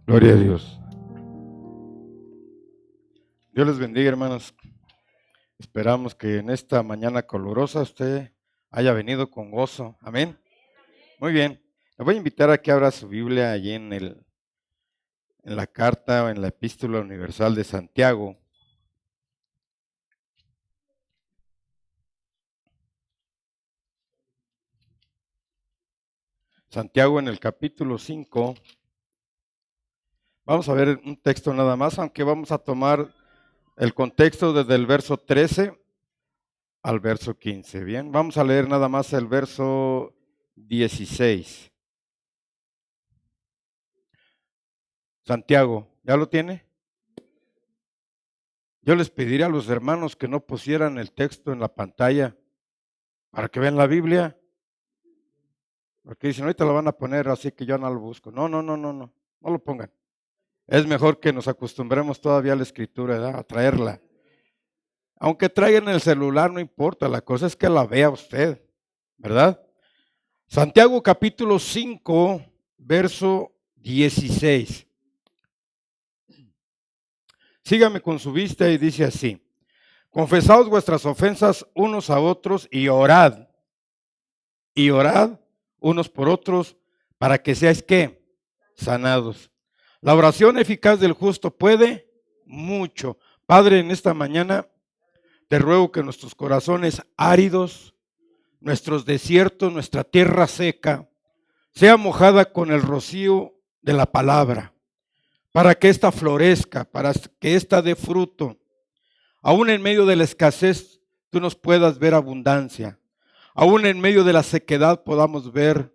Gloria a Dios. Dios les bendiga, hermanos. Esperamos que en esta mañana calurosa usted haya venido con gozo. Amén. Muy bien. Le voy a invitar a que abra su Biblia allí en la carta o en la epístola universal de Santiago. Santiago en el capítulo 5. Vamos a ver un texto nada más, aunque vamos a tomar el contexto desde el verso 13 al verso 15. Bien, vamos a leer nada más el verso 16. Santiago, ¿ya lo tiene? Yo les pediría a los hermanos que no pusieran el texto en la pantalla para que vean la Biblia, porque dicen, ahorita lo van a poner, así que yo no lo busco. No lo pongan. Es mejor que nos acostumbremos todavía a la escritura, ¿verdad? A traerla. Aunque traigan el celular, no importa, la cosa es que la vea usted, ¿verdad? Santiago capítulo 5, verso 16. Sígame con su vista y dice así: confesaos vuestras ofensas unos a otros y orad unos por otros para que seáis ¿qué? Sanados. La oración eficaz del justo puede mucho. Padre, en esta mañana te ruego que nuestros corazones áridos, nuestros desiertos, nuestra tierra seca, sea mojada con el rocío de la palabra, para que ésta florezca, para que ésta dé fruto. Aún en medio de la escasez, tú nos puedas ver abundancia. Aún en medio de la sequedad podamos ver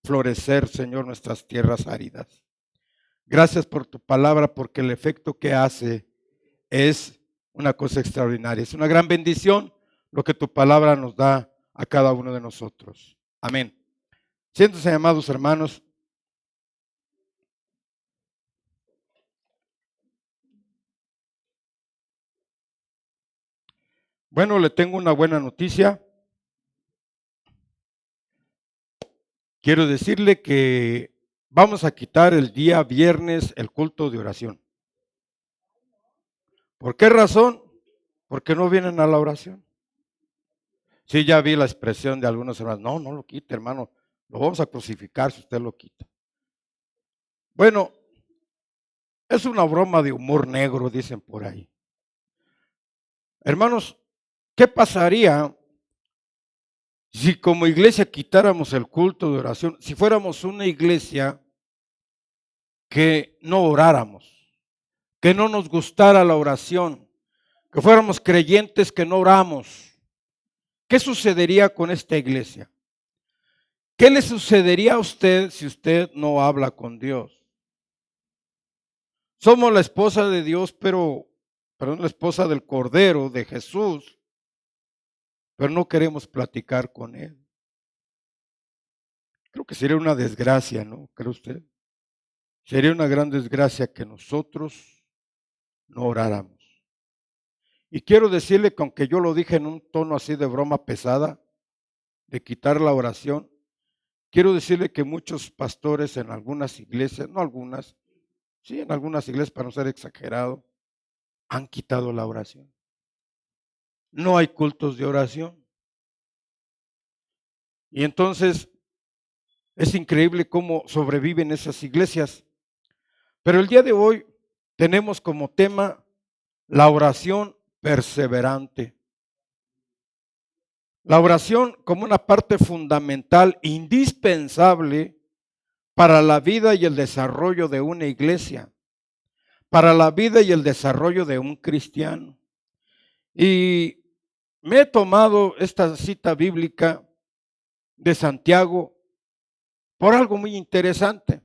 florecer, Señor, nuestras tierras áridas. Gracias por tu palabra, porque el efecto que hace es una cosa extraordinaria. Es una gran bendición lo que tu palabra nos da a cada uno de nosotros. Amén. Siéntense, amados hermanos. Bueno, le tengo una buena noticia. Quiero decirle que vamos a quitar el día viernes el culto de oración. ¿Por qué razón? Porque no vienen a la oración. Sí, ya vi la expresión de algunos hermanos. No lo quite, hermano. Lo vamos a crucificar si usted lo quita. Bueno, es una broma de humor negro, dicen por ahí. Hermanos, ¿qué pasaría si como iglesia quitáramos el culto de oración? Si fuéramos una iglesia que no oráramos, que no nos gustara la oración, que fuéramos creyentes que no oramos. ¿Qué sucedería con esta iglesia? ¿Qué le sucedería a usted si usted no habla con Dios? Somos la esposa de Dios, perdón, la esposa del Cordero, de Jesús, pero no queremos platicar con Él. Creo que sería una desgracia, ¿no? ¿Cree usted? Sería una gran desgracia que nosotros no oráramos. Y quiero decirle que aunque yo lo dije en un tono así de broma pesada, de quitar la oración, quiero decirle que muchos pastores en algunas iglesias, no algunas, sí, en algunas iglesias, para no ser exagerado, han quitado la oración. No hay cultos de oración. Y entonces es increíble cómo sobreviven esas iglesias. Pero el día de hoy tenemos como tema la oración perseverante. La oración como una parte fundamental, indispensable para la vida y el desarrollo de una iglesia, para la vida y el desarrollo de un cristiano. Y me he tomado esta cita bíblica de Santiago por algo muy interesante.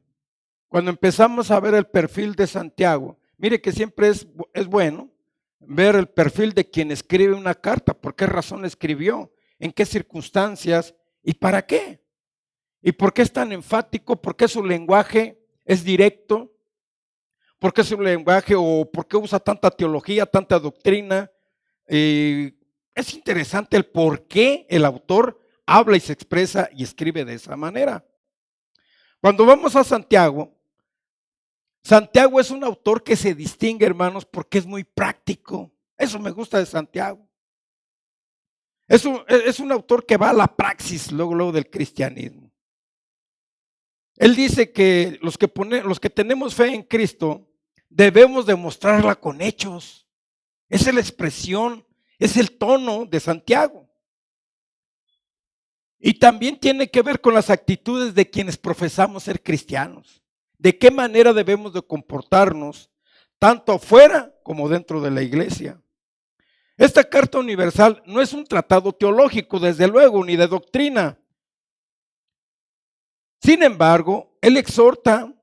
Cuando empezamos a ver el perfil de Santiago, mire que siempre es bueno ver el perfil de quien escribe una carta, por qué razón escribió, en qué circunstancias y para qué. ¿Y por qué es tan enfático? ¿Por qué su lenguaje es directo? ¿Por qué su lenguaje o por qué usa tanta teología, tanta doctrina? Es interesante el por qué el autor habla y se expresa y escribe de esa manera. Cuando vamos a Santiago, Santiago es un autor que se distingue, hermanos, porque es muy práctico. Eso me gusta de Santiago. Es un autor que va a la praxis luego del cristianismo. Él dice que los que tenemos fe en Cristo debemos demostrarla con hechos. Esa es la expresión, es el tono de Santiago. Y también tiene que ver con las actitudes de quienes profesamos ser cristianos. De qué manera debemos de comportarnos, tanto afuera como dentro de la iglesia. Esta carta universal no es un tratado teológico, desde luego, ni de doctrina. Sin embargo, él exhorta,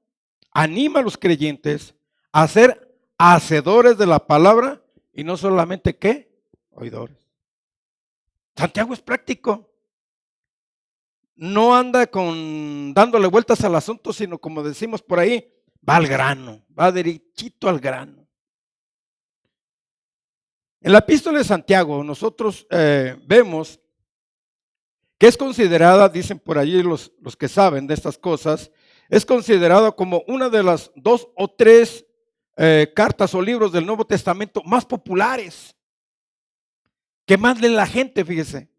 anima a los creyentes a ser hacedores de la palabra y no solamente, ¿qué? Oidores. Santiago es práctico. No anda dándole vueltas al asunto, sino como decimos por ahí, va al grano, va derechito al grano. En la epístola de Santiago nosotros vemos que es considerada, dicen por allí los que saben de estas cosas, es considerada como una de las 2 o 3 cartas o libros del Nuevo Testamento más populares, que más lee la gente, fíjese.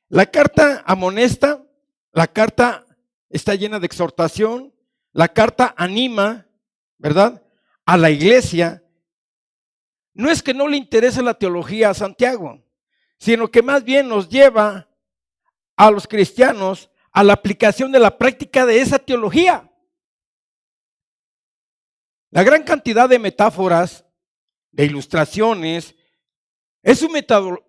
La carta amonesta, la carta está llena de exhortación, la carta anima, ¿verdad?, a la iglesia. No es que no le interese la teología a Santiago, sino que más bien nos lleva a los cristianos a la aplicación de la práctica de esa teología. La gran cantidad de metáforas, de ilustraciones, es su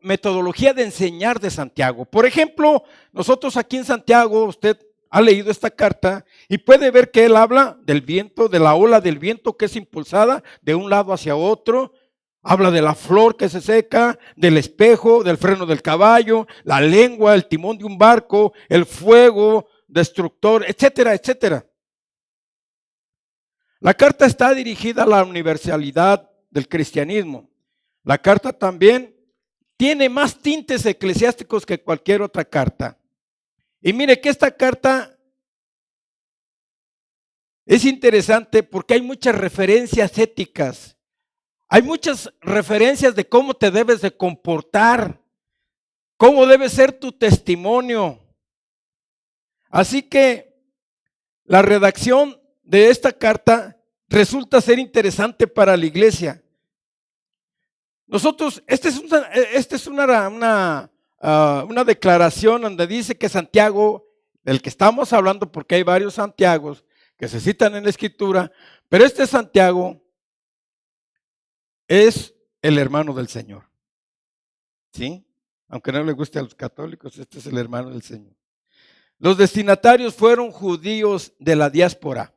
metodología de enseñar de Santiago. Por ejemplo, nosotros aquí en Santiago, usted ha leído esta carta y puede ver que él habla del viento, de la ola del viento que es impulsada de un lado hacia otro. Habla de la flor que se seca, del espejo, del freno del caballo, la lengua, el timón de un barco, el fuego destructor, etcétera, etcétera. La carta está dirigida a la universalidad del cristianismo. La carta también tiene más tintes eclesiásticos que cualquier otra carta. Y mire que esta carta es interesante porque hay muchas referencias éticas. Hay muchas referencias de cómo te debes de comportar, cómo debe ser tu testimonio. Así que la redacción de esta carta resulta ser interesante para la iglesia. Nosotros, esta es una declaración donde dice que Santiago, del que estamos hablando, porque hay varios Santiagos que se citan en la Escritura, pero este Santiago es el hermano del Señor. ¿Sí? Aunque no le guste a los católicos, este es el hermano del Señor. Los destinatarios fueron judíos de la diáspora.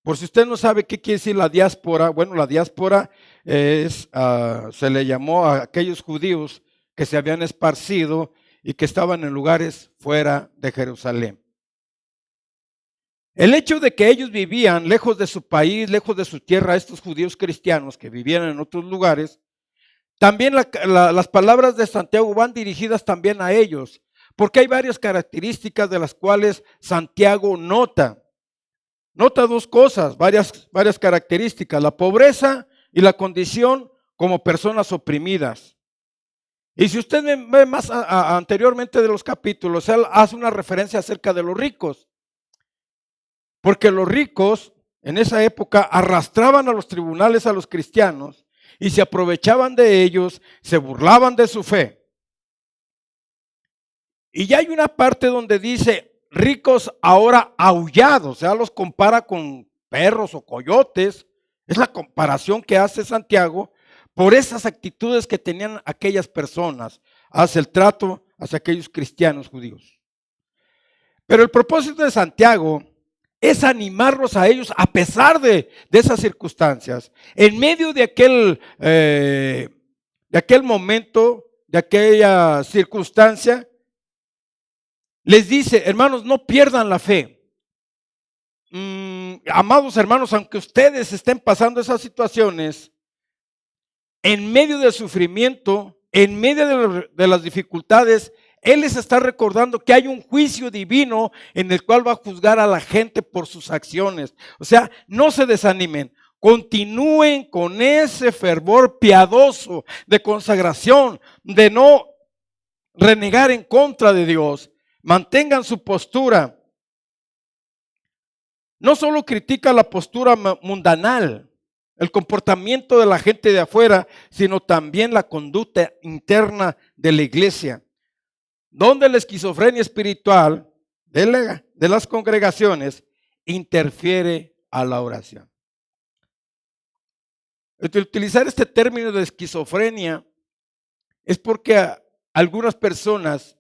Por si usted no sabe qué quiere decir la diáspora, bueno, la diáspora se le llamó a aquellos judíos que se habían esparcido y que estaban en lugares fuera de Jerusalén. El hecho de que ellos vivían lejos de su país, lejos de su tierra, estos judíos cristianos que vivían en otros lugares, también las palabras de Santiago van dirigidas también a ellos, porque hay varias características de las cuales Santiago nota. Nota 2 cosas, varias características: la pobreza y la condición como personas oprimidas. Y si usted ve más anteriormente de los capítulos, él hace una referencia acerca de los ricos. Porque los ricos en esa época arrastraban a los tribunales a los cristianos y se aprovechaban de ellos, se burlaban de su fe. Y ya hay una parte donde dice ricos ahora aullados, o sea, los compara con perros o coyotes. Es la comparación que hace Santiago por esas actitudes que tenían aquellas personas hacia el trato hacia aquellos cristianos judíos. Pero el propósito de Santiago es animarlos a ellos a pesar de esas circunstancias, en medio de aquel momento, de aquella circunstancia. Les dice: hermanos, no pierdan la fe. Amados hermanos, aunque ustedes estén pasando esas situaciones, en medio del sufrimiento, en medio de las dificultades, Él les está recordando que hay un juicio divino en el cual va a juzgar a la gente por sus acciones. O sea, no se desanimen. Continúen con ese fervor piadoso de consagración, de no renegar en contra de Dios. Mantengan su postura. No solo critica la postura mundanal, el comportamiento de la gente de afuera, sino también la conducta interna de la iglesia, donde la esquizofrenia espiritual de las congregaciones interfiere a la oración. Utilizar este término de esquizofrenia es porque algunas personas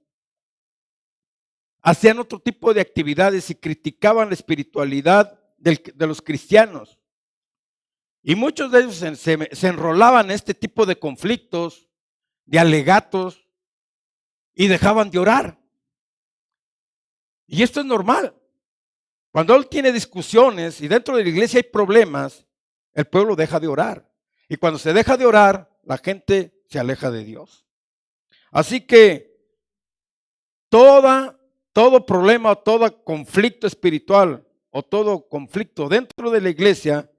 hacían otro tipo de actividades y criticaban la espiritualidad de los cristianos. Y muchos de ellos se enrolaban en este tipo de conflictos, de alegatos, y dejaban de orar. Y esto es normal. Cuando él tiene discusiones y dentro de la iglesia hay problemas, el pueblo deja de orar. Y cuando se deja de orar, la gente se aleja de Dios. Así que todo problema, todo conflicto espiritual o todo conflicto dentro de la iglesia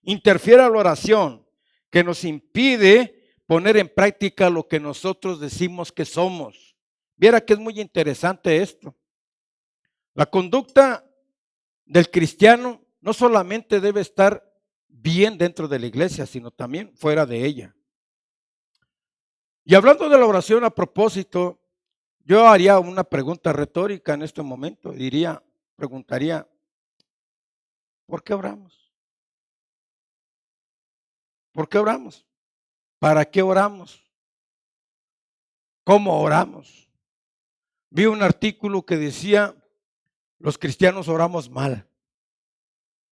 interfiere a la oración, que nos impide poner en práctica lo que nosotros decimos que somos. Viera que es muy interesante esto. La conducta del cristiano no solamente debe estar bien dentro de la iglesia, sino también fuera de ella. Y hablando de la oración a propósito, yo haría una pregunta retórica en este momento. Preguntaría, ¿por qué oramos? ¿Por qué oramos? ¿Para qué oramos? ¿Cómo oramos? Vi un artículo que decía, los cristianos oramos mal.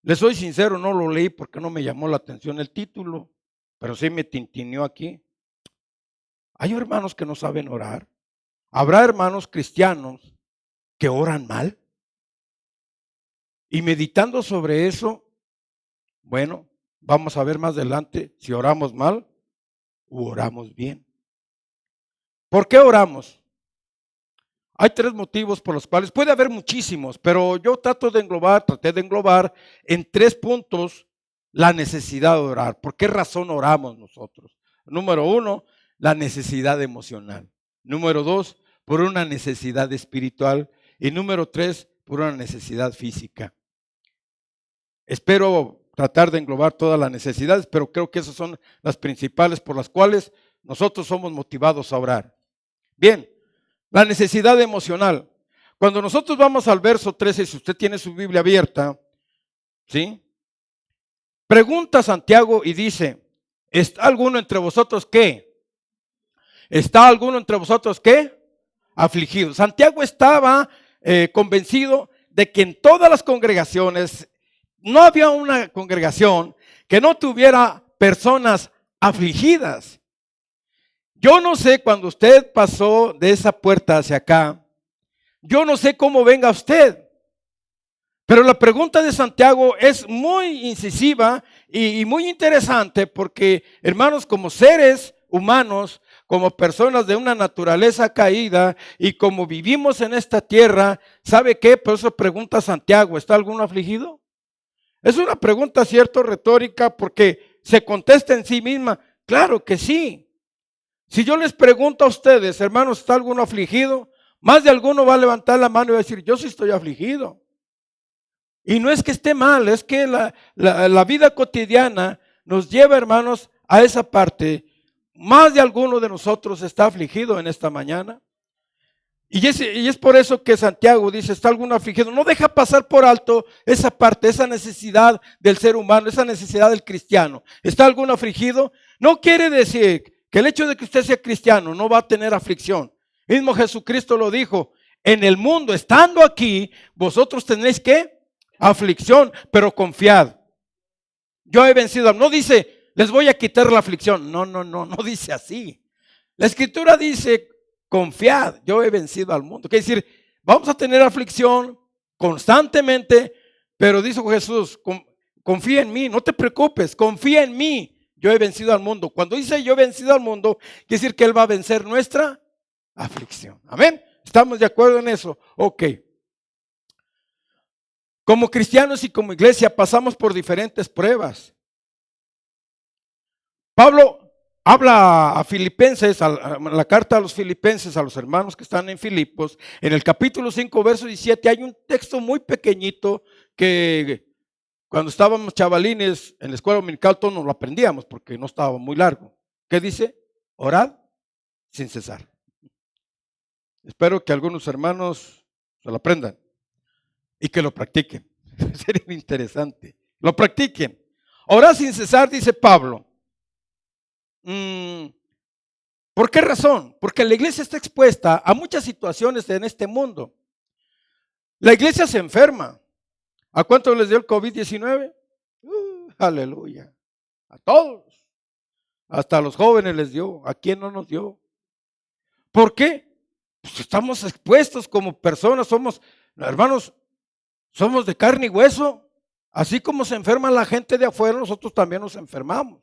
Les soy sincero, no lo leí porque no me llamó la atención el título, pero sí me tintineó aquí. Hay hermanos que no saben orar. ¿Habrá hermanos cristianos que oran mal? Y meditando sobre eso, bueno, vamos a ver más adelante si oramos mal u oramos bien. ¿Por qué oramos? Hay 3 motivos por los cuales, puede haber muchísimos, pero yo traté de englobar en 3 puntos la necesidad de orar. ¿Por qué razón oramos nosotros? Número 1, la necesidad emocional. Número 2, por una necesidad espiritual. Y número 3, por una necesidad física. Espero tratar de englobar todas las necesidades, pero creo que esas son las principales por las cuales nosotros somos motivados a orar. Bien, la necesidad emocional. Cuando nosotros vamos al verso 13, si usted tiene su Biblia abierta, ¿sí? Pregunta Santiago y dice, ¿está alguno entre vosotros qué? ¿Está alguno entre vosotros qué? Afligido. Santiago estaba convencido de que en todas las congregaciones no había una congregación que no tuviera personas afligidas. Yo no sé cuando usted pasó de esa puerta hacia acá, yo no sé cómo venga usted, pero la pregunta de Santiago es muy incisiva y muy interesante porque, hermanos, como seres humanos, como personas de una naturaleza caída y como vivimos en esta tierra, ¿sabe qué? Por eso pregunta Santiago, ¿está alguno afligido? Es una pregunta, cierto, retórica, porque se contesta en sí misma, claro que sí. Si yo les pregunto a ustedes, hermanos, ¿está alguno afligido? Más de alguno va a levantar la mano y va a decir, yo sí estoy afligido. Y no es que esté mal, es que la vida cotidiana nos lleva, hermanos, a esa parte. Más de alguno de nosotros está afligido en esta mañana. Y es por eso que Santiago dice, ¿está alguno afligido? No deja pasar por alto esa parte, esa necesidad del ser humano, esa necesidad del cristiano. ¿Está alguno afligido? No quiere decir que el hecho de que usted sea cristiano no va a tener aflicción. Mismo Jesucristo lo dijo, en el mundo, estando aquí, vosotros tenéis ¿qué? Aflicción, pero confiad. Yo he vencido. No dice, les voy a quitar la aflicción. No dice así. La Escritura dice, confiad, yo he vencido al mundo. Quiere decir, vamos a tener aflicción constantemente, pero dijo Jesús, confía en mí, no te preocupes, confía en mí. Yo he vencido al mundo. Cuando dice yo he vencido al mundo, quiere decir que Él va a vencer nuestra aflicción. Amén. ¿Estamos de acuerdo en eso? Ok. Como cristianos y como iglesia pasamos por diferentes pruebas. Pablo habla a Filipenses, a la carta a los Filipenses, a los hermanos que están en Filipos, en el capítulo 5, verso 17, hay un texto muy pequeñito que cuando estábamos chavalines en la escuela dominical todos nos lo aprendíamos porque no estaba muy largo. ¿Qué dice? Orad sin cesar. Espero que algunos hermanos se lo aprendan y que lo practiquen. Sería interesante. Lo practiquen. Orad sin cesar, dice Pablo. ¿Por qué razón? Porque la iglesia está expuesta a muchas situaciones en este mundo. La iglesia se enferma. ¿A cuántos les dio el COVID-19? Aleluya. A todos. Hasta a los jóvenes les dio. ¿A quién no nos dio? ¿Por qué? Pues estamos expuestos como personas, somos, hermanos, somos de carne y hueso. Así como se enferma la gente de afuera, nosotros también nos enfermamos.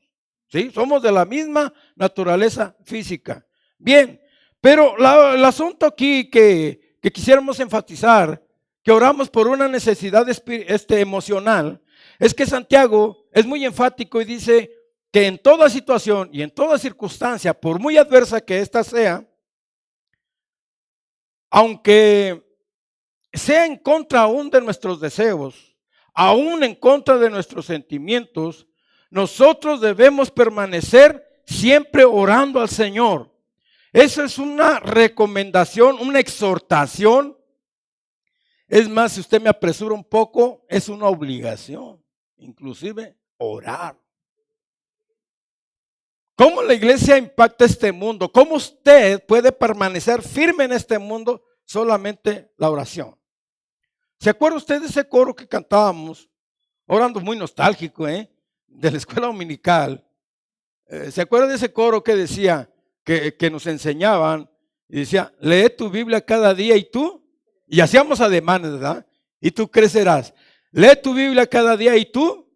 ¿Sí? Somos de la misma naturaleza física. Bien, pero el asunto aquí que quisiéramos enfatizar, que oramos por una necesidad emocional, es que Santiago es muy enfático y dice que en toda situación y en toda circunstancia, por muy adversa que ésta sea, aunque sea en contra aún de nuestros deseos, aún en contra de nuestros sentimientos, nosotros debemos permanecer siempre orando al Señor. Eso es una recomendación, una exhortación. Es más, si usted me apresura un poco, es una obligación, inclusive orar. ¿Cómo la iglesia impacta este mundo? ¿Cómo usted puede permanecer firme en este mundo? Solamente la oración. ¿Se acuerda usted de ese coro que cantábamos? Orando muy nostálgico, de la escuela dominical. ¿Se acuerda de ese coro que decía, que nos enseñaban? Y decía, lee tu Biblia cada día y tú, y hacíamos ademanes, ¿verdad? Y tú crecerás. Lee tu Biblia cada día y tú.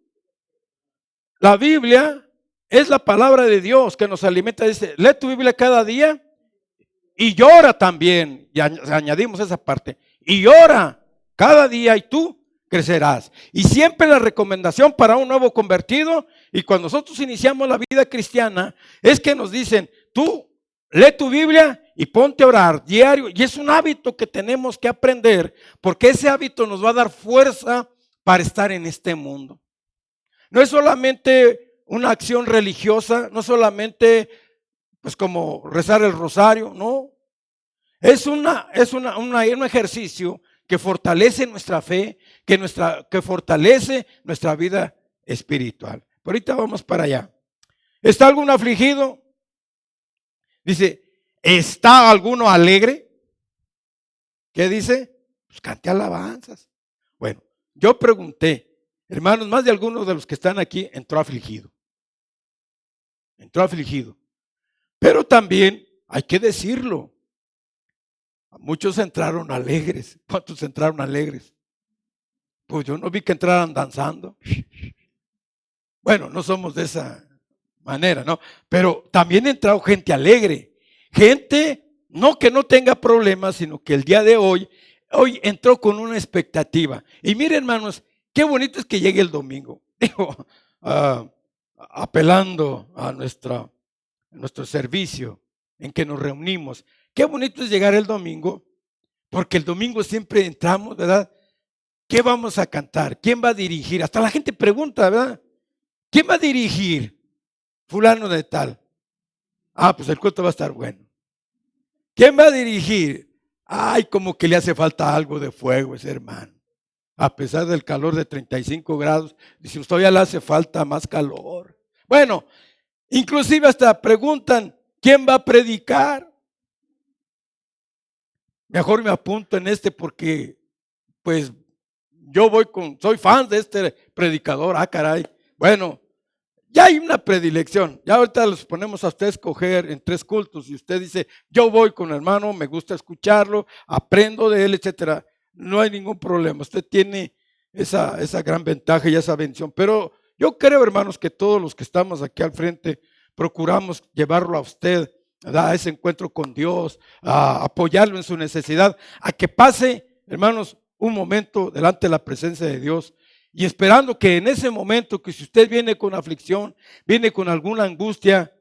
La Biblia es la palabra de Dios que nos alimenta. Dice, lee tu Biblia cada día y llora también. Y añadimos esa parte. Y llora cada día y tú crecerás. Y siempre la recomendación para un nuevo convertido, y cuando nosotros iniciamos la vida cristiana, es que nos dicen, tú lee tu Biblia y ponte a orar diario. Y es un hábito que tenemos que aprender, porque ese hábito nos va a dar fuerza para estar en este mundo. No es solamente una acción religiosa, no solamente pues como rezar el rosario, no. Es un ejercicio que fortalece nuestra fe, que fortalece nuestra vida espiritual. Pero ahorita vamos para allá. ¿Está alguno afligido? Dice, ¿está alguno alegre? ¿Qué dice? Pues cante alabanzas. Bueno, yo pregunté, hermanos, más de algunos de los que están aquí entró afligido. Entró afligido. Pero también hay que decirlo. Muchos entraron alegres. ¿Cuántos entraron alegres? Pues yo no vi que entraran danzando. Bueno, no somos de esa manera, ¿no? Pero también entró gente alegre. Gente, no que no tenga problemas, sino que el día de hoy entró con una expectativa. Y miren, hermanos, qué bonito es que llegue el domingo. Digo, apelando a nuestro servicio en que nos reunimos. Qué bonito es llegar el domingo, porque el domingo siempre entramos, ¿verdad? ¿Qué vamos a cantar? ¿Quién va a dirigir? Hasta la gente pregunta, ¿verdad? ¿Quién va a dirigir? Fulano de tal. Pues el culto va a estar bueno. ¿Quién va a dirigir? Ay, como que le hace falta algo de fuego ese hermano. A pesar del calor de 35 grados, dice, todavía le hace falta más calor. Bueno, inclusive hasta preguntan, ¿quién va a predicar? Mejor me apunto en porque pues yo soy fan de este predicador, caray. Bueno, ya hay una predilección, ya ahorita los ponemos a usted a escoger en 3 cultos y usted dice, yo voy con el hermano, me gusta escucharlo, aprendo de él, etcétera. No hay ningún problema, usted tiene esa gran ventaja y esa bendición, pero yo creo, hermanos, que todos los que estamos aquí al frente procuramos llevarlo a usted ¿verdad?, a ese encuentro con Dios, a apoyarlo en su necesidad, a que pase, hermanos, un momento delante de la presencia de Dios y esperando que en ese momento, que si usted viene con aflicción, viene con alguna angustia,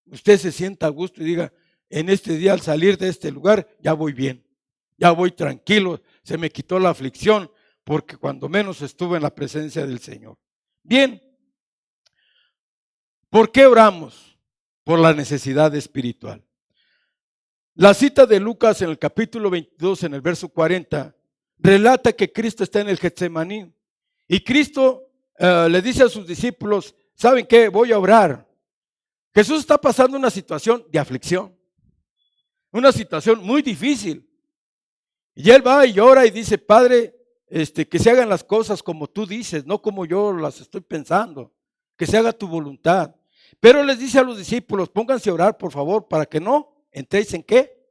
usted se sienta a gusto y diga, en este día al salir de este lugar ya voy bien, ya voy tranquilo, se me quitó la aflicción, porque cuando menos estuve en la presencia del Señor. Bien, ¿por qué oramos? Por la necesidad espiritual. La cita de Lucas en el capítulo 22, en el verso 40, relata que Cristo está en el Getsemaní y Cristo le dice a sus discípulos, ¿saben qué? Voy a orar. Jesús está pasando una situación de aflicción, una situación muy difícil. Y él va y ora y dice, Padre, que se hagan las cosas como tú dices, no como yo las estoy pensando, que se haga tu voluntad. Pero les dice a los discípulos, pónganse a orar, por favor, para que no entréis en ¿qué?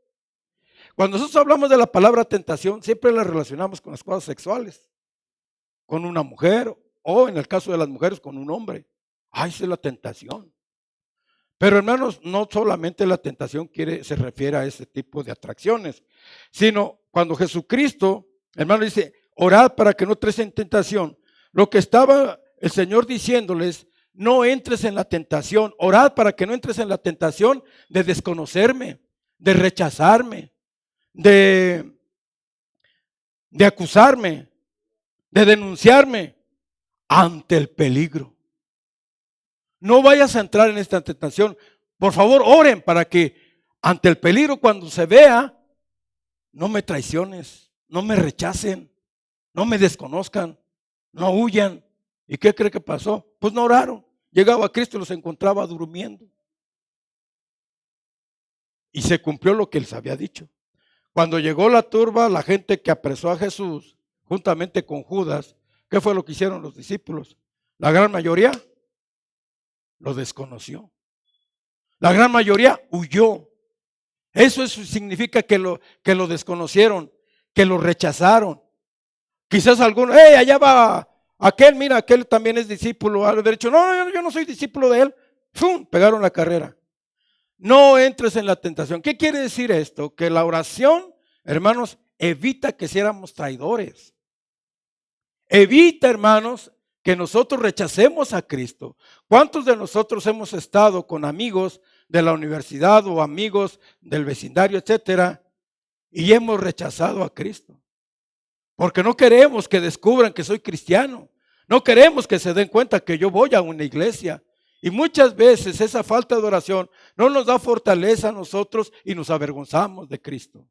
Cuando nosotros hablamos de la palabra tentación, siempre la relacionamos con las cosas sexuales, con una mujer, o en el caso de las mujeres, con un hombre. Ay, esa es la tentación. Pero hermanos, no solamente la tentación se refiere a ese tipo de atracciones, sino cuando Jesucristo, hermano, dice, orad para que no entres en tentación. Lo que estaba el Señor diciéndoles, no entres en la tentación, orad para que no entres en la tentación de desconocerme, de rechazarme, de acusarme, de denunciarme ante el peligro. No vayas a entrar en esta tentación. Por favor, oren para que ante el peligro, cuando se vea, no me traiciones, no me rechacen, no me desconozcan, no huyan. ¿Y qué cree que pasó? Pues no oraron. Llegaba a Cristo y los encontraba durmiendo. Y se cumplió lo que él había dicho. Cuando llegó la turba, la gente que apresó a Jesús, juntamente con Judas, ¿qué fue lo que hicieron los discípulos? La gran mayoría lo desconoció. La gran mayoría huyó. Eso significa que lo desconocieron, que lo rechazaron. Quizás algunos, allá va aquel, mira, aquel también es discípulo. Al haber dicho, no, yo no soy discípulo de él. ¡Fum! Pegaron la carrera. No entres en la tentación. ¿Qué quiere decir esto? Que la oración, hermanos, evita que seamos traidores. Evita, hermanos, que nosotros rechacemos a Cristo. ¿Cuántos de nosotros hemos estado con amigos de la universidad o amigos del vecindario, etcétera, y hemos rechazado a Cristo? Porque no queremos que descubran que soy cristiano. No queremos que se den cuenta que yo voy a una iglesia. Y muchas veces esa falta de oración no nos da fortaleza a nosotros y nos avergonzamos de Cristo.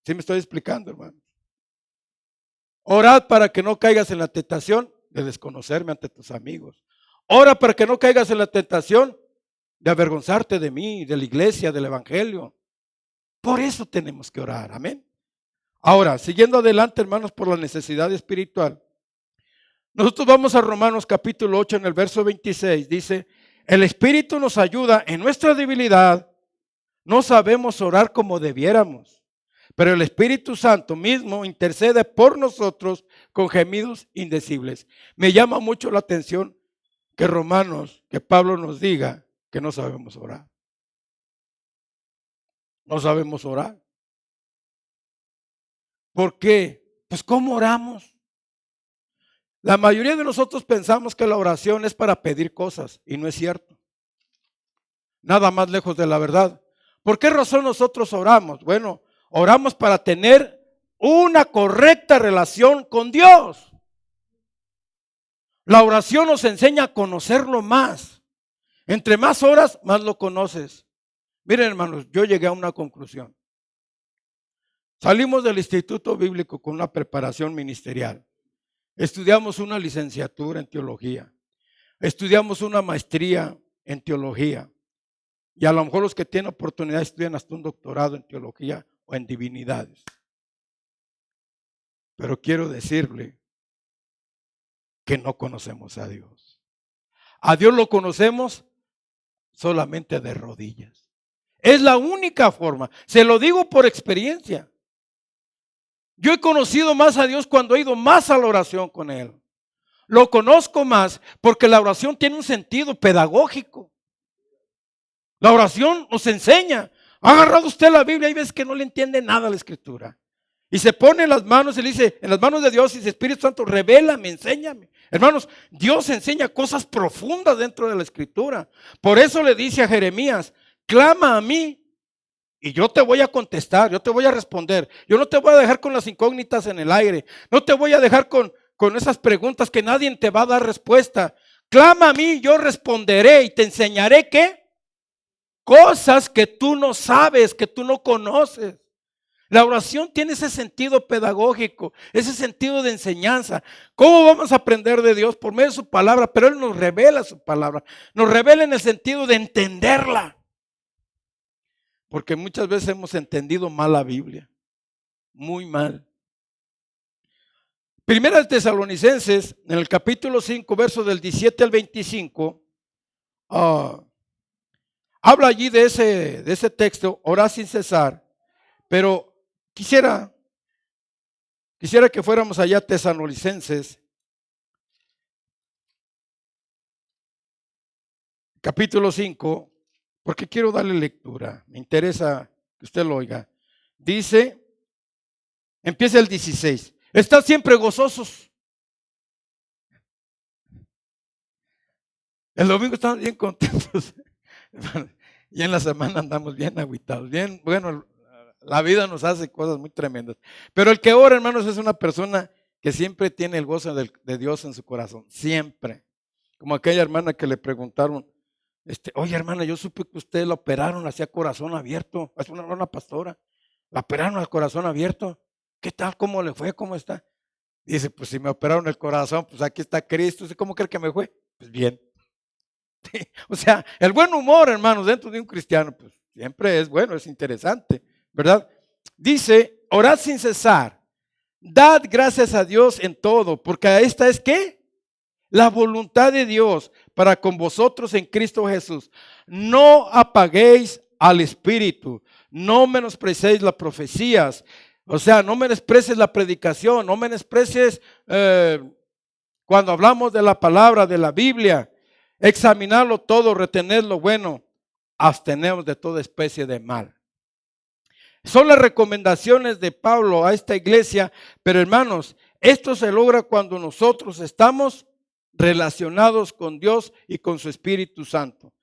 ¿Sí me estoy explicando, hermano? Orad para que no caigas en la tentación de desconocerme ante tus amigos. Ora para que no caigas en la tentación de avergonzarte de mí, de la iglesia, del evangelio. Por eso tenemos que orar, amén. Ahora, siguiendo adelante, hermanos, por la necesidad espiritual. Nosotros vamos a Romanos capítulo 8 en el verso 26. Dice, el Espíritu nos ayuda en nuestra debilidad. No sabemos orar como debiéramos, pero el Espíritu Santo mismo intercede por nosotros con gemidos indecibles. Me llama mucho la atención que Pablo nos diga que no sabemos orar. No sabemos orar. ¿Por qué? Pues ¿cómo oramos? La mayoría de nosotros pensamos que la oración es para pedir cosas y no es cierto. Nada más lejos de la verdad. ¿Por qué razón nosotros oramos? Bueno, oramos para tener una correcta relación con Dios. La oración nos enseña a conocerlo más. Entre más oras, más lo conoces. Miren, hermanos, yo llegué a una conclusión. Salimos del Instituto Bíblico con una preparación ministerial. Estudiamos una licenciatura en teología. Estudiamos una maestría en teología. Y a lo mejor los que tienen oportunidad estudian hasta un doctorado en teología o en divinidades. Pero quiero decirle que no conocemos a Dios. A Dios lo conocemos solamente de rodillas. Es la única forma. Se lo digo por experiencia. Yo he conocido más a Dios cuando he ido más a la oración con Él. Lo conozco más porque la oración tiene un sentido pedagógico. La oración nos enseña. Ha agarrado usted la Biblia y ves que no le entiende nada a la Escritura. Y se pone en las manos y le dice, en las manos de Dios, y dice, Espíritu Santo, revélame, enséñame. Hermanos, Dios enseña cosas profundas dentro de la Escritura. Por eso le dice a Jeremías, clama a mí y yo te voy a contestar, yo te voy a responder. Yo no te voy a dejar con las incógnitas en el aire. No te voy a dejar con esas preguntas que nadie te va a dar respuesta. Clama a mí, yo responderé y te enseñaré ¿qué? Cosas que tú no sabes, que tú no conoces. La oración tiene ese sentido pedagógico, ese sentido de enseñanza. ¿Cómo vamos a aprender de Dios? Por medio de su palabra, pero Él nos revela su palabra. Nos revela en el sentido de entenderla. Porque muchas veces hemos entendido mal la Biblia, muy mal. Primera de Tesalonicenses, en el capítulo 5, versos del 17 al 25, habla allí de ese texto, orar sin cesar, pero quisiera que fuéramos allá a Tesalonicenses, capítulo 5, porque quiero darle lectura, me interesa que usted lo oiga. Dice, empieza el 16, estad siempre gozosos. El domingo estamos bien contentos y en la semana andamos bien agüitados, bien, bueno, la vida nos hace cosas muy tremendas. Pero el que ora, hermanos, es una persona que siempre tiene el gozo de Dios en su corazón, siempre. Como aquella hermana que le preguntaron, oye hermana, yo supe que usted la operaron hacia corazón abierto, es una pastora, la operaron al corazón abierto, ¿qué tal? ¿Cómo le fue? ¿Cómo está? Dice, pues si me operaron el corazón, pues aquí está Cristo, ¿cómo cree que me fue? Pues bien. O sea, el buen humor, hermanos, dentro de un cristiano, pues siempre es bueno, es interesante, ¿verdad? Dice, orad sin cesar, dad gracias a Dios en todo, porque esta es ¿qué? La voluntad de Dios para con vosotros en Cristo Jesús. No apaguéis al Espíritu, no menospreciéis las profecías, o sea, no menosprecies la predicación, no menosprecies cuando hablamos de la palabra, de la Biblia. Examinarlo todo, retener lo bueno, absteneos de toda especie de mal. Son las recomendaciones de Pablo a esta iglesia, pero hermanos, esto se logra cuando nosotros estamos relacionados con Dios y con su Espíritu Santo.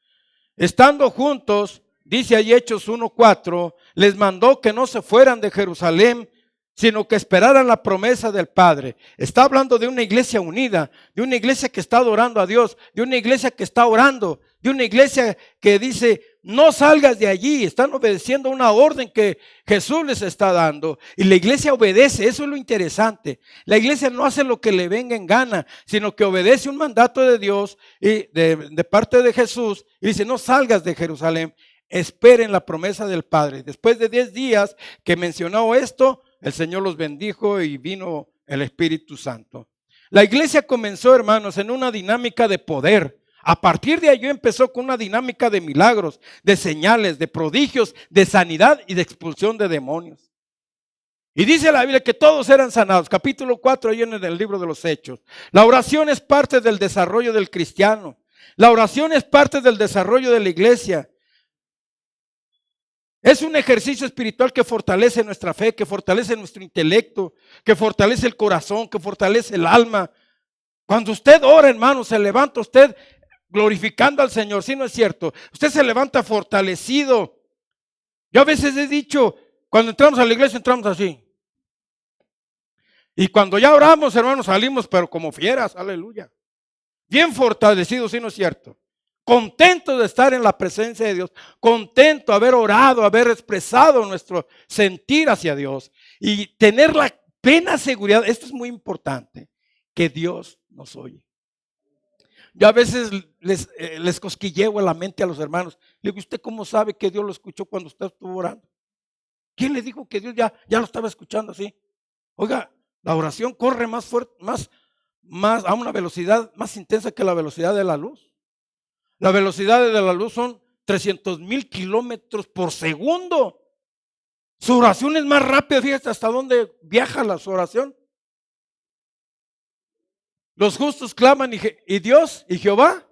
Estando juntos, dice ahí Hechos 1:4, les mandó que no se fueran de Jerusalén, sino que esperaran la promesa del Padre. Está hablando de una iglesia unida, de una iglesia que está adorando a Dios, de una iglesia que está orando, de una iglesia que dice, no salgas de allí. Están obedeciendo una orden que Jesús les está dando. Y la iglesia obedece, eso es lo interesante. La iglesia no hace lo que le venga en gana, sino que obedece un mandato de Dios y de parte de Jesús. Y dice, no salgas de Jerusalén, esperen la promesa del Padre. Después de 10 días que mencionó esto, el Señor los bendijo y vino el Espíritu Santo. La iglesia comenzó, hermanos, en una dinámica de poder. A partir de allí empezó con una dinámica de milagros, de señales, de prodigios, de sanidad y de expulsión de demonios. Y dice la Biblia que todos eran sanados. Capítulo 4, ahí en el libro de los Hechos. La oración es parte del desarrollo del cristiano. La oración es parte del desarrollo de la iglesia. Es un ejercicio espiritual que fortalece nuestra fe, que fortalece nuestro intelecto, que fortalece el corazón, que fortalece el alma. Cuando usted ora, hermano, se levanta usted glorificando al Señor, ¿sí no es cierto? Usted se levanta fortalecido. Yo a veces he dicho, cuando entramos a la iglesia entramos así. Y cuando ya oramos, hermanos, salimos pero como fieras, aleluya. Bien fortalecidos, ¿sí no es cierto? Contento de estar en la presencia de Dios, contento de haber orado, haber expresado nuestro sentir hacia Dios y tener la plena seguridad, esto es muy importante, que Dios nos oye. Yo a veces les cosquilleo en la mente a los hermanos, le digo, ¿usted cómo sabe que Dios lo escuchó cuando usted estuvo orando? ¿Quién le dijo que Dios ya lo estaba escuchando así? Oiga, la oración corre más fuerte, más a una velocidad más intensa que la velocidad de la luz. La velocidad de la luz son 300,000 kilómetros por segundo. Su oración es más rápida, fíjate hasta dónde viaja su oración. Los justos claman y Dios y Jehová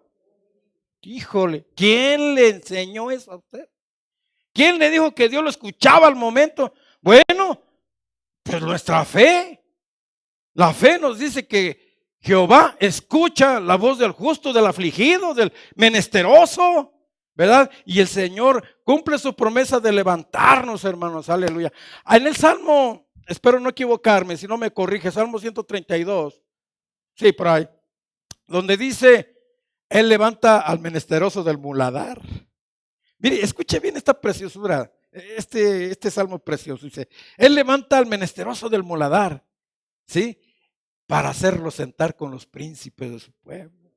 Híjole, ¿quién le enseñó eso a usted? ¿Quién le dijo que Dios lo escuchaba al momento? Bueno, pues nuestra fe. La fe nos dice que Jehová escucha la voz del justo, del afligido, del menesteroso, ¿verdad? Y el Señor cumple su promesa de levantarnos, hermanos, aleluya. En el Salmo, espero no equivocarme, si no me corrige, Salmo 132, sí, por ahí, donde dice, Él levanta al menesteroso del muladar. Mire, escuche bien esta preciosura, este Salmo precioso, dice, Él levanta al menesteroso del muladar, ¿sí? Para hacerlo sentar con los príncipes de su pueblo.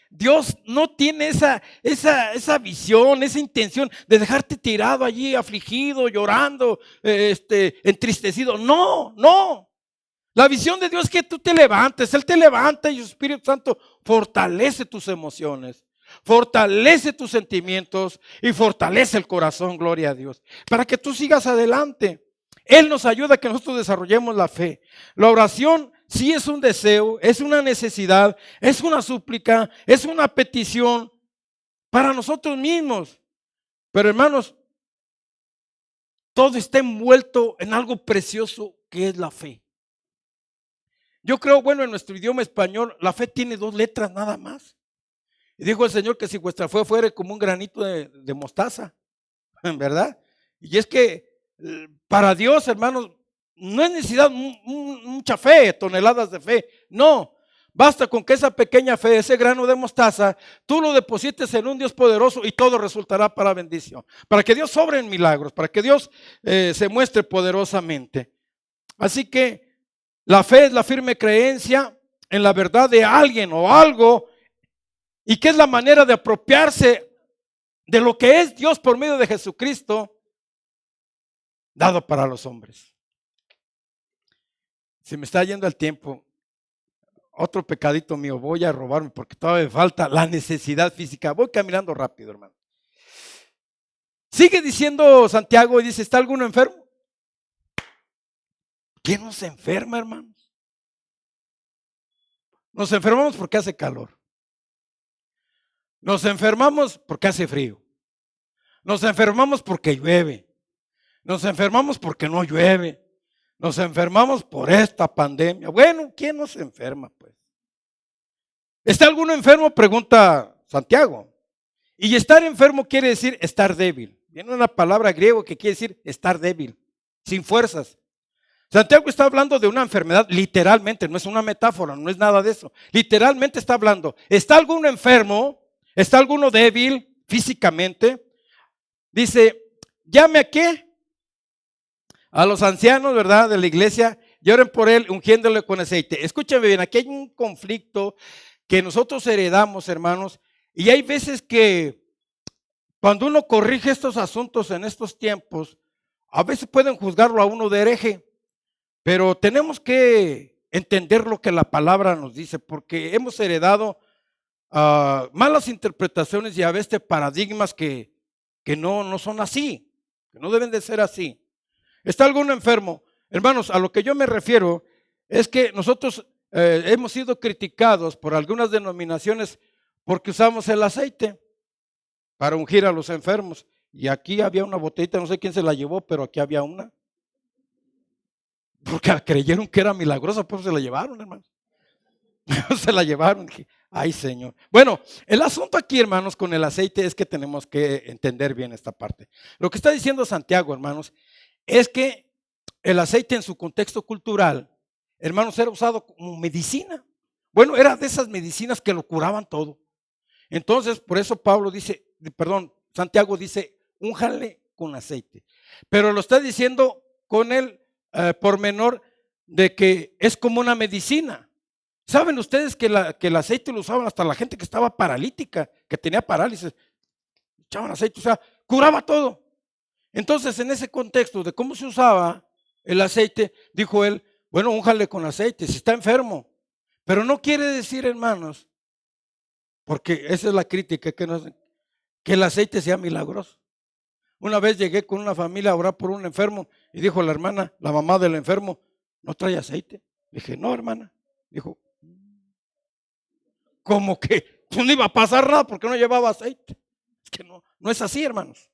Dios no tiene esa visión, esa intención de dejarte tirado allí, afligido, llorando, entristecido. No, no. La visión de Dios es que tú te levantes, Él te levanta y el Espíritu Santo fortalece tus emociones, fortalece tus sentimientos y fortalece el corazón, gloria a Dios, para que tú sigas adelante. Él nos ayuda a que nosotros desarrollemos la fe. La oración sí es un deseo, es una necesidad, es una súplica, es una petición para nosotros mismos. Pero hermanos, todo está envuelto en algo precioso que es la fe. Yo creo, bueno, en nuestro idioma español, la fe tiene 2 letras nada más. Y dijo el Señor que si vuestra fe fuera como un granito de mostaza, ¿verdad? Y es que para Dios, hermanos, no es necesidad mucha fe, toneladas de fe. No, basta con que esa pequeña fe, ese grano de mostaza, tú lo deposites en un Dios poderoso y todo resultará para bendición. Para que Dios sobre en milagros, para que Dios se muestre poderosamente. Así que la fe es la firme creencia en la verdad de alguien o algo, y que es la manera de apropiarse de lo que es Dios por medio de Jesucristo, dado para los hombres. Se me está yendo el tiempo. Otro pecadito mío, voy a robarme porque todavía me falta la necesidad física. Voy caminando rápido, hermano. Sigue diciendo Santiago y dice, ¿está alguno enfermo? ¿Quién nos enferma, hermanos? Nos enfermamos porque hace calor. Nos enfermamos porque hace frío. Nos enfermamos porque llueve. Nos enfermamos porque no llueve. Nos enfermamos por esta pandemia. Bueno, ¿quién nos enferma, pues? ¿Está alguno enfermo? Pregunta Santiago. Y estar enfermo quiere decir estar débil. Viene una palabra griego que quiere decir estar débil, sin fuerzas. Santiago está hablando de una enfermedad literalmente, no es una metáfora, no es nada de eso. Literalmente está hablando. ¿Está alguno enfermo? ¿Está alguno débil físicamente? Dice, llame a qué? A los ancianos, ¿verdad? De la iglesia, y oren por él, ungiéndole con aceite. Escúchame bien, aquí hay un conflicto que nosotros heredamos, hermanos, y hay veces que cuando uno corrige estos asuntos en estos tiempos, a veces pueden juzgarlo a uno de hereje, pero tenemos que entender lo que la palabra nos dice, porque hemos heredado malas interpretaciones y a veces paradigmas que no son así, que no deben de ser así. ¿Está alguno enfermo? Hermanos, a lo que yo me refiero es que nosotros hemos sido criticados por algunas denominaciones porque usamos el aceite para ungir a los enfermos. Y aquí había una botellita, no sé quién se la llevó, pero aquí había una. Porque creyeron que era milagrosa, pues se la llevaron, hermanos. Se la llevaron. Dije, ay, Señor. Bueno, el asunto aquí, hermanos, con el aceite es que tenemos que entender bien esta parte. Lo que está diciendo Santiago, hermanos, es que el aceite en su contexto cultural, hermanos, era usado como medicina. Bueno, era de esas medicinas que lo curaban todo. Entonces, por eso Santiago dice, únjanle con aceite. Pero lo está diciendo con el pormenor de que es como una medicina. ¿Saben ustedes que el aceite lo usaban hasta la gente que estaba paralítica, que tenía parálisis? Echaban aceite, o sea, curaba todo. Entonces, en ese contexto de cómo se usaba el aceite, dijo él, bueno, únjale con aceite, si está enfermo. Pero no quiere decir, hermanos, porque esa es la crítica, que el aceite sea milagroso. Una vez llegué con una familia a orar por un enfermo y dijo la hermana, la mamá del enfermo, ¿no trae aceite? Dije, no, hermana. Dijo, ¿cómo que pues no iba a pasar nada porque no llevaba aceite. Es que no es así, hermanos.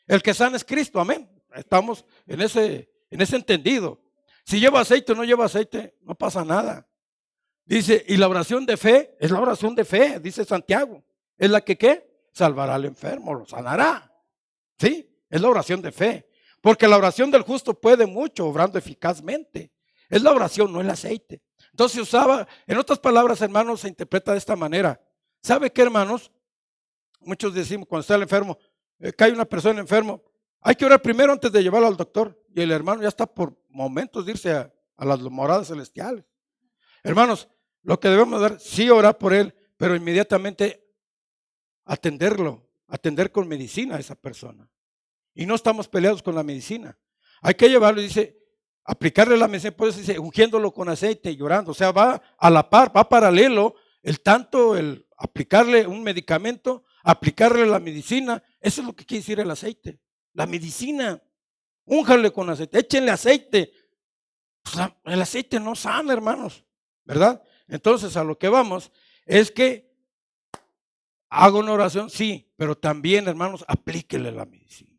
El que sana es Cristo, amén. Estamos en ese entendido. Si lleva aceite o no lleva aceite, no pasa nada. Dice, y la oración de fe es la oración de fe, dice Santiago. Es la que ¿qué? Salvará al enfermo, lo sanará. ¿Sí? Es la oración de fe. Porque la oración del justo puede mucho, obrando eficazmente. Es la oración, no el aceite. Entonces se usaba, en otras palabras, hermanos, se interpreta de esta manera. ¿Sabe qué, hermanos? Muchos decimos cuando está el enfermo, cae una persona enfermo, hay que orar primero antes de llevarlo al doctor. Y el hermano ya está por momentos de irse a las moradas celestiales. Hermanos, lo que debemos dar, sí orar por él, pero inmediatamente atender con medicina a esa persona. Y no estamos peleados con la medicina. Hay que llevarlo, dice, aplicarle la medicina, por eso dice, ungiéndolo con aceite y llorando. O sea, va a la par, va paralelo el aplicarle un medicamento, aplicarle la medicina. Eso es lo que quiere decir el aceite. La medicina, únjale con aceite, échenle aceite. Pues el aceite no sana, hermanos, ¿verdad? Entonces a lo que vamos es que hago una oración, sí, pero también, hermanos, aplíquele la medicina.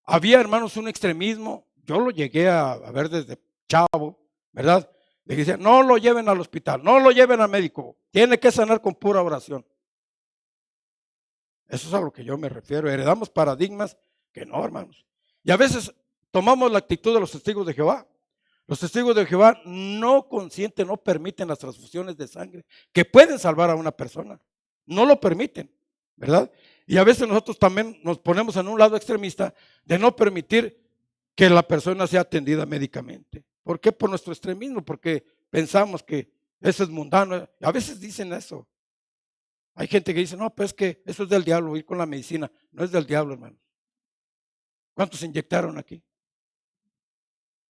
Había, hermanos, un extremismo, yo lo llegué a ver desde chavo, ¿verdad? Le decía, no lo lleven al hospital, no lo lleven al médico, tiene que sanar con pura oración. Eso es a lo que yo me refiero, heredamos paradigmas que no, hermanos. Y a veces tomamos la actitud de los testigos de Jehová. Los testigos de Jehová no consienten, no permiten las transfusiones de sangre que pueden salvar a una persona. No lo permiten, ¿verdad? Y a veces nosotros también nos ponemos en un lado extremista de no permitir que la persona sea atendida médicamente. ¿Por qué? Por nuestro extremismo, porque pensamos que eso es mundano. A veces dicen eso. Hay gente que dice, no, pues es que eso es del diablo, ir con la medicina. No es del diablo, hermano. ¿Cuántos se inyectaron aquí?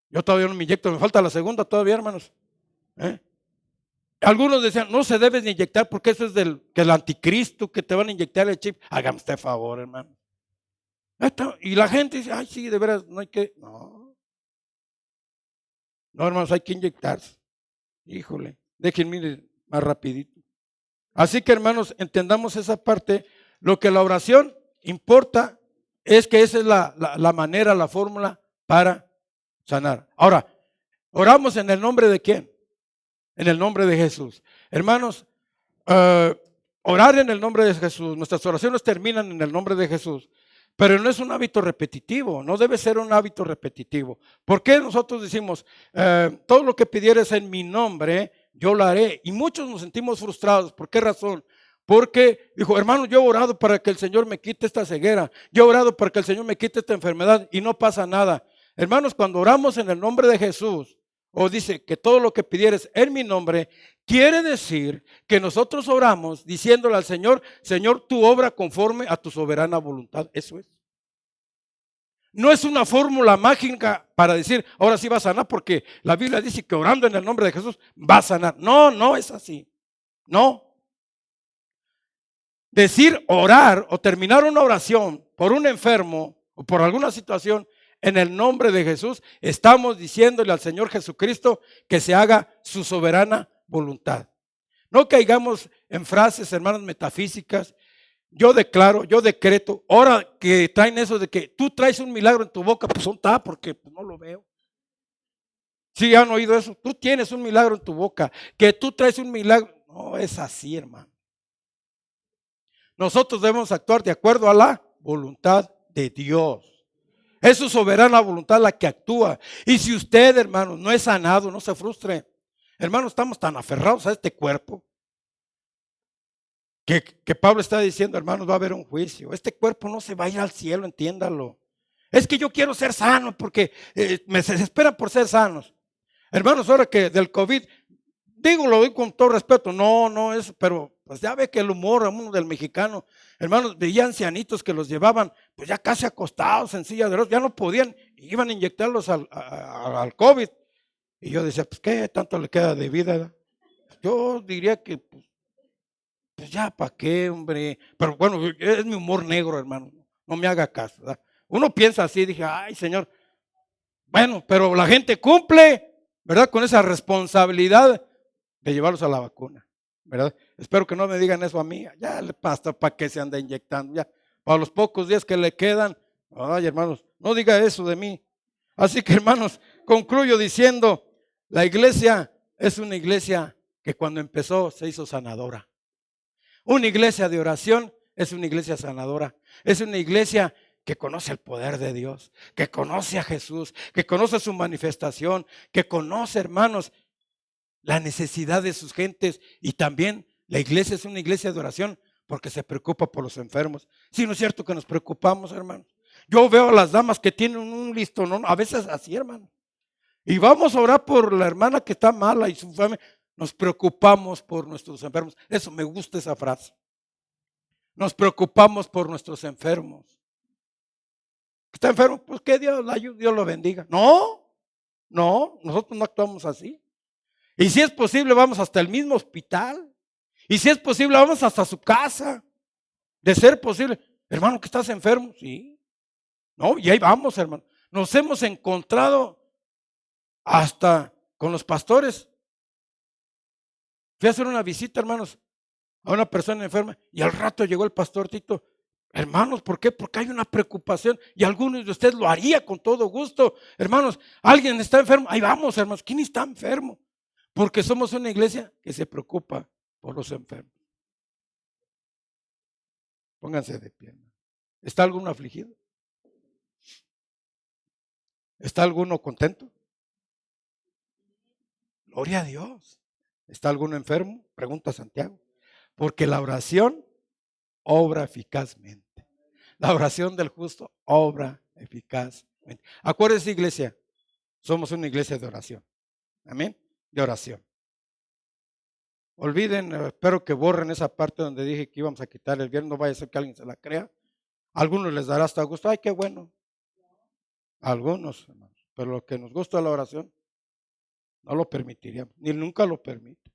Yo todavía no me inyecto, me falta la segunda todavía, hermanos. Algunos decían, no se debe de inyectar porque eso es que el anticristo, que te van a inyectar el chip. Hágame usted favor, hermano. Y la gente dice, ay, sí, de veras, no hay que. No, hermanos, hay que inyectarse. Híjole, déjenme ir más rapidito. Así que, hermanos, entendamos esa parte. Lo que la oración importa es que esa es la manera, la fórmula para sanar. Ahora, oramos en el nombre de ¿quién? En el nombre de Jesús. Hermanos, orar en el nombre de Jesús, nuestras oraciones terminan en el nombre de Jesús, pero no es un hábito repetitivo, no debe ser un hábito repetitivo. ¿Por qué nosotros decimos, todo lo que pidieres en mi nombre, yo lo haré? Y muchos nos sentimos frustrados. ¿Por qué razón? Porque dijo, hermano, yo he orado para que el Señor me quite esta ceguera, yo he orado para que el Señor me quite esta enfermedad y no pasa nada. Hermanos, cuando oramos en el nombre de Jesús, o dice que todo lo que pidieres en mi nombre, quiere decir que nosotros oramos diciéndole al Señor, Señor, tu obra conforme a tu soberana voluntad. Eso es. No es una fórmula mágica para decir, ahora sí va a sanar, porque la Biblia dice que orando en el nombre de Jesús va a sanar. No es así. No. Decir orar o terminar una oración por un enfermo o por alguna situación en el nombre de Jesús, estamos diciéndole al Señor Jesucristo que se haga su soberana voluntad. No caigamos en frases, hermanos, metafísicas. Yo declaro, yo decreto. Ahora que traen eso de que tú traes un milagro en tu boca, pues ¿dónde está? Porque pues, no lo veo. ¿Sí han oído eso? Tú tienes un milagro en tu boca, que tú traes un milagro. No es así, hermano. Nosotros debemos actuar de acuerdo a la voluntad de Dios. Es su soberana voluntad la que actúa. Y si usted, hermano, no es sanado, no se frustre. Hermano, estamos tan aferrados a este cuerpo que Pablo está diciendo, hermanos, va a haber un juicio. Este cuerpo no se va a ir al cielo, entiéndalo. Es que yo quiero ser sano porque me desesperan por ser sanos. Hermanos, ahora que del COVID, digo, lo doy con todo respeto, no es, pero pues ya ve que el humor uno del mexicano, hermanos, veía ancianitos que los llevaban pues ya casi acostados en silla de ruedas, ya no podían, iban a inyectarlos al COVID. Y yo decía, pues qué tanto le queda de vida. Yo diría que pues ya para qué, hombre. Pero bueno, es mi humor negro, hermano, no me haga caso, ¿verdad? Uno piensa así, dije, ay Señor, bueno, pero la gente cumple, ¿verdad? Con esa responsabilidad de llevarlos a la vacuna. ¿verdad? Espero que no me digan eso a mí. Ya el pastor, ¿para qué se anda inyectando? Ya, para los pocos días que le quedan. Ay, hermanos, no diga eso de mí. Así que, hermanos, concluyo diciendo, la iglesia es una iglesia que cuando empezó se hizo sanadora. Una iglesia de oración es una iglesia sanadora. Es una iglesia que conoce el poder de Dios, que conoce a Jesús, que conoce su manifestación, que conoce, hermanos, la necesidad de sus gentes. Y también la iglesia es una iglesia de oración porque se preocupa por los enfermos. Sí, ¿no es cierto que nos preocupamos, hermanos? Yo veo a las damas que tienen un listón, a veces así, hermano. Y vamos a orar por la hermana que está mala y su familia. Nos preocupamos por nuestros enfermos. Eso me gusta esa frase. Nos preocupamos por nuestros enfermos. ¿Está enfermo? Pues que Dios lo bendiga. No, nosotros no actuamos así. Y si es posible, vamos hasta el mismo hospital. Y si es posible, vamos hasta su casa. De ser posible. Hermano, que estás enfermo. Sí. No, y ahí vamos, hermano. Nos hemos encontrado hasta con los pastores. Fui a hacer una visita, hermanos, a una persona enferma y al rato llegó el pastor Tito. Hermanos, ¿por qué? Porque hay una preocupación y algunos de ustedes lo haría con todo gusto. Hermanos, alguien está enfermo. Ahí vamos, hermanos. ¿Quién está enfermo? Porque somos una iglesia que se preocupa por los enfermos. Pónganse de pie. ¿Está alguno afligido? ¿Está alguno contento? Gloria a Dios. ¿Está alguno enfermo? Pregunta Santiago. Porque la oración obra eficazmente. La oración del justo obra eficazmente. Acuérdense, iglesia, somos una iglesia de oración. Amén. De oración. Olviden, espero que borren esa parte donde dije que íbamos a quitar el viernes. No vaya a ser que alguien se la crea. A algunos les dará hasta gusto. Ay, qué bueno. A algunos, hermanos. Pero lo que nos gusta la oración, no lo permitiríamos. Ni nunca lo permite.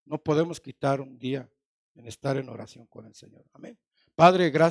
No podemos quitar un día en estar en oración con el Señor. Amén. Padre, gracias.